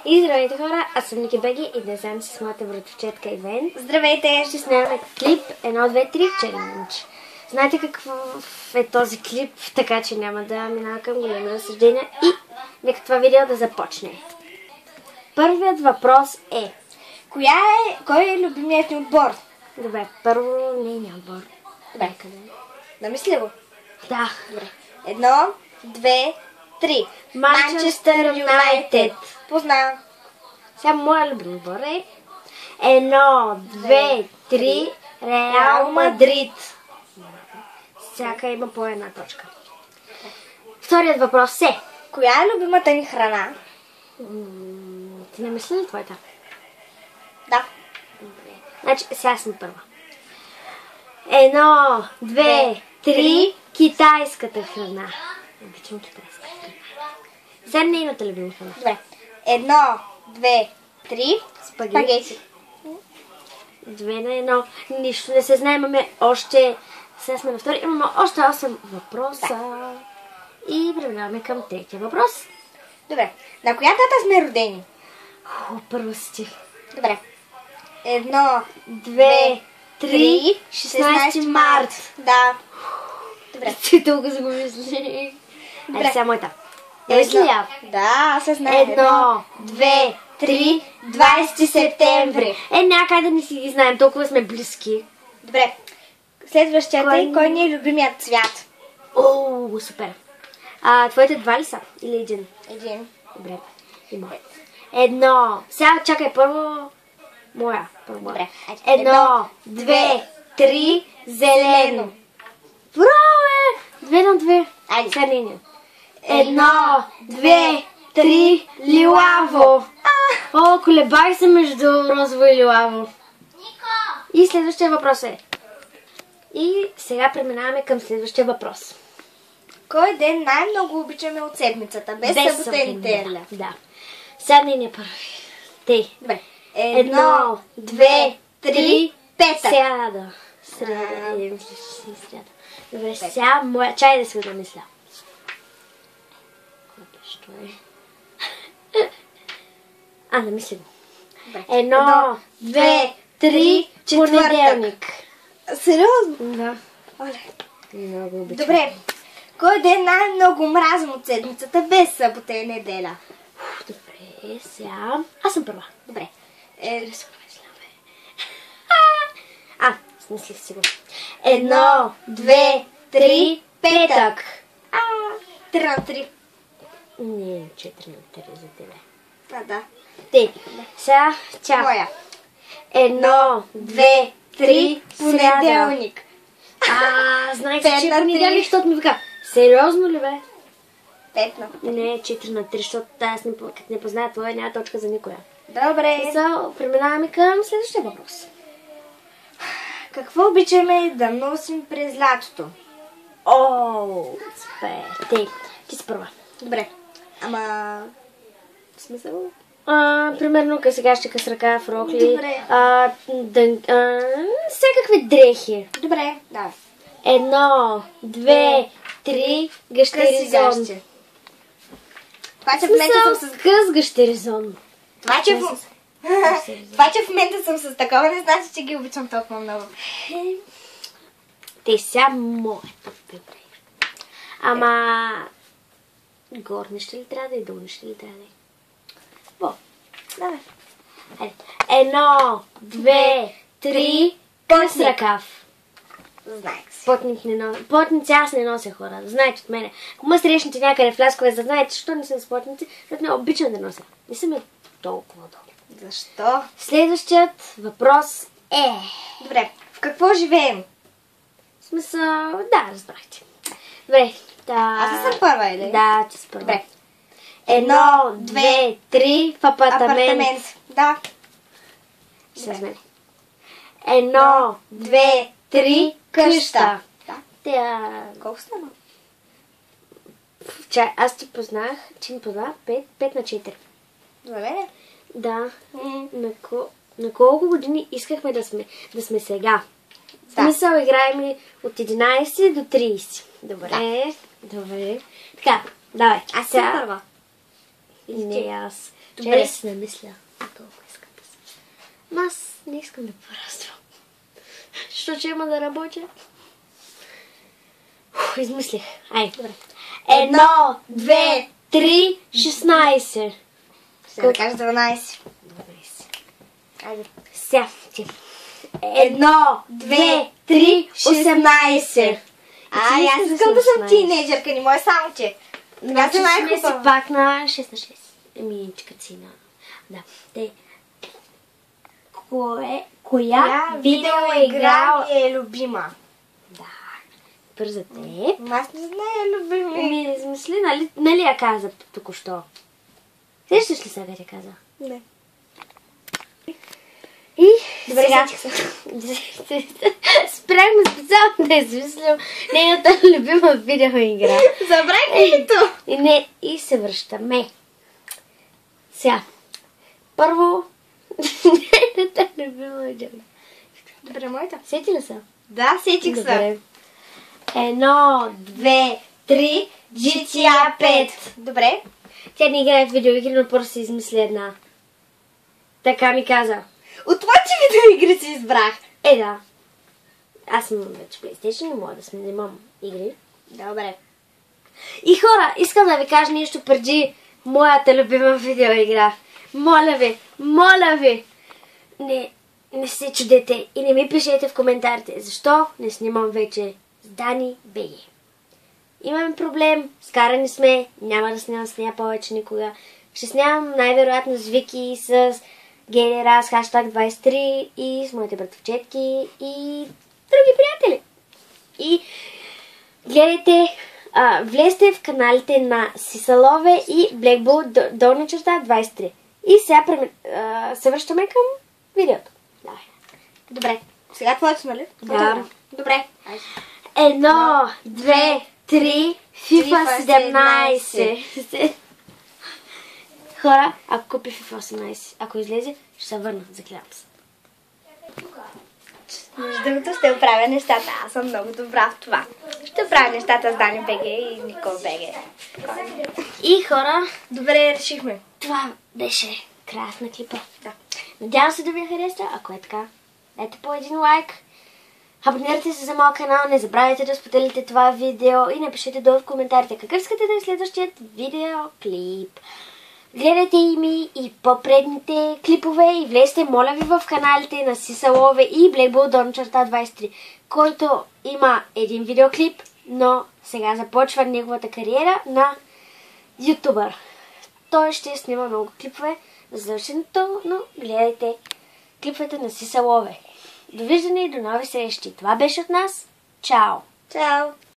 И здравейте хора, аз съм Ники Беги и днес съм с моята братовчетка Ивен. Здравейте! Ще снимаме клип 1, 2, 3 челендж. Знаете какъв е този клип, така че няма да минава към големи разсъждения и нека това видео да започне. Първият въпрос е: кой е любимият ни отбор? Добре, първо нейният отбор. Добре, къде? Намисли го. Да. Добре. 1, 2, 3. Манчестър Юнайтед. Познавам. Сега моя любим отбор е 1, 2, 3 Реал Мадрид. Всяка има по една точка. Вторият въпрос е: коя е любимата ни храна? Ти не мисли ли твоята? Да. Добре. Значи, сега съм първа. 1, 2, 3 китайската храна. Обичам китайска храна. Сега нейната любима храна. Добре. 1, 2, 3 спагети. 2 на 1. Нищо не се знае. Имаме още... Сега сме на втори. Имаме още 8 въпроса. Да. И преминаваме към третия въпрос. Добре. На коя дата сме родени? Първо стих. Добре. 1, 2, 3, 16 март. Да. Добре. Ти толкова си го мисли. Айде сега моята. Да, аз се знае. 1, 2, 3, 20 септември. Някъде да не си ги знаем, толкова сме близки. Добре. Следващата е: кой ни е любимият цвят? О, супер. Твоите два ли са? Или един? Един. Добре. Има. 1. Сега чакай първо. Моя. Добре. 1, 2, 3 зелено. Браво! 2 на 2. Айде. Сега не. 1, 2, 3 лилаво. О, колебай се между розово и лилаво. И следващия въпрос е. И сега преминаваме към следващия въпрос. Кой ден най-много обичаме от седмицата? Без събота и неделя. Да. Сега не първи. Тей. Добре. 1, 2, 3, петък. Сряда. Сряда. Добре, сега моя... Чай да се го намисля. Що е? Намисли го. 1, 2, 3 понеделник. Сериозно? Да. Оле. Много обичам. Добре. Кой ден най-много мразим от седмицата без събота и неделя? Добре, сега... Аз съм първа. Добре. Смислих си го. 1, 2, 3 петък. 3 на 3. Не, 4 на 3 за тебе. Да. Те. Сега, чак. Моя. 1, 2, 3 понеделник. Знаех си, че е понеделник, защото ми вика. Сериозно ли бе? 5 на 5. Не, 4 на 3, защото аз като не позная твоя, няма точка за никоя. Добре. Преминаваме към следващия въпрос. Какво обичаме да носим през лятото? Супер. Ти си първа. Добре. Ама... смисъл? Примерно късегащика с ръка, фрокли. Добре. Всякакви дрехи. Добре, да. 1, 2, 3 гащеризон. Това, че в момента съм с... къс гащеризон. Това, че в момента съм с такова, не значи, че ги обичам толкова много. Те сега моето. Ама... горни ще ли трябва да и долни ще ли трябва да и? Давай. 1, 2, 3 къс ръкав. Знаех си. Потници аз не нося, хора. Знаете от мене. Ако ме срещнете някъде в ляскове, за да знаете, защо не съм с потници, защото не обичам да нося. Не съм толкова добре. Защо? Следващият въпрос е... Добре, в какво живеем? В смисъл... Да, разбрахте. Добре. Аз не съм първа, или? Да, ти си първа. Добре. 1, 2, 3 в апартамент. Да. Ще с мен. 1, 2, 3 къща. Да. Колко стана? Аз ти познах, че ми позна 5 на 4. Добре. Да. На колко години искахме да сме сега? В смисъл играем от 11 до 30. Добре. Добре. Така, давай. Аз съм първа. Не, аз. Добре. Ще си намисля. Толкова искам да се. Но аз не искам да пораствам. Що че има да работя? Измислих. Ай, добре. 1, 2, 3, 16. Сега да кажа 12. Айде. Сега ти. 1, 2, 3, 18. Аз искам да съм тинейджърка, не може само че. Сега се сме си пак на 6 на 6. Еми, чекацина. Да. Коя видеоигра е любима? Да. Бърза те. Аз не знае любими. Еми, измисли, нали я каза току-що? Сещаш ли сега тя каза? Не. И добре, сега спряхме специално да измислям нейната любима видеоигра. Забравихме ли И се връщаме. Сега. Първо нейната любима видеоигра. Добре, моята. Сети ли са? Да, сетих се. 1, 2, 3, GTA 5. Добре. Тя не играе в видеоигри, но просто си измисли една. Така ми каза. От това, че видеоигри си избрах. Да. Аз имам вече PlayStation, не мога да снимам игри. Добре. И хора, искам да ви кажа нещо преди моята любима видеоигра. Моля ви, не се чудете и не ми пишете в коментарите, защо не снимам вече с Дани БГ. Имаме проблем, скарани сме, няма да снимам с нея повече никога. Ще снимам най-вероятно с Вики и с Гелера, с хаштаг 23 и с моите братовчетки и други приятели. И гледайте, влезте в каналите на Сисалове и Blackbull долна черта 23. И сега се връщаме към видеото. Давай. Добре. Сега твоето, нали? Да. Добре. 1, 2, 3, FIFA 17. Хора, ако купи FIFA 18, ако излезе, ще се върна, заклявам се. Между другото ще оправя нещата. Аз съм много добра в това. Ще оправя нещата с Дани БГ и Никол БГ. И хора, добре, решихме. Това беше краят на клипа. Да. Надявам се да ви хареса. Ако е така, дайте по един лайк. Абонирайте се за моят канал, не забравяйте да споделите това видео и напишете долу в коментарите какъв искате да е следващият видеоклип. Гледайте и ми и по-предните клипове и влезте, моля ви, в каналите на Сисалове и Blackbull долна черта 23, който има един видеоклип, но сега започва неговата кариера на ютубър. Той ще снима много клипове за завършенето, но гледайте клиповете на Сисалове. Довиждане и до нови срещи. Това беше от нас. Чао! Чао!